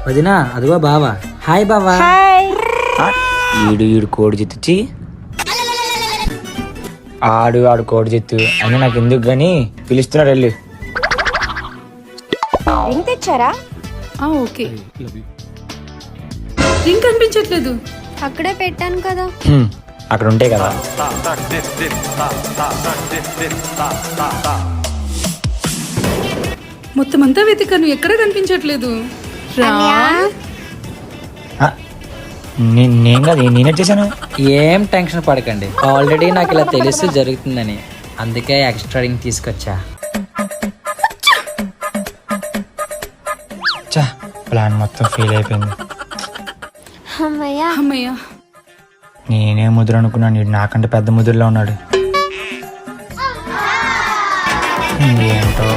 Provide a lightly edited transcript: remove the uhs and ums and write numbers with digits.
వదినా అదిగో బావా. హాయ్ బావా. ఈడు కోడి చిత్తుచ్చి ఆడు కోడి చిత్తు అని నాకు ఎందుకు గాని పిలుస్తున్నాడు. వెళ్ళు. రింగ్ తెచ్చారా? ఓకే. రింగ్ కనిపించట్లేదు. అక్కడే పెట్టాను కదా. అక్కడ ఉంటాయి కదా. మొత్తం అంతా వెతికాను, ఎక్కడ కనిపించట్లేదు. నేను కాదు, నేనే చేశాను. ఏం టెన్షన్ పడకండి, ఆల్రెడీ నాకు ఇలా తెలుసు జరుగుతుందని, అందుకే ఎక్స్ట్రా రింగ్ తీసుకొచ్చా. ప్లాన్ మొత్తం ఫెయిల్ అయిపోయింది. అమ్మయ్యా. నేనే ముద్ర అనుకున్నాను, వీడు నాకంటే పెద్ద ముద్రలో ఉన్నాడు. ఏంటో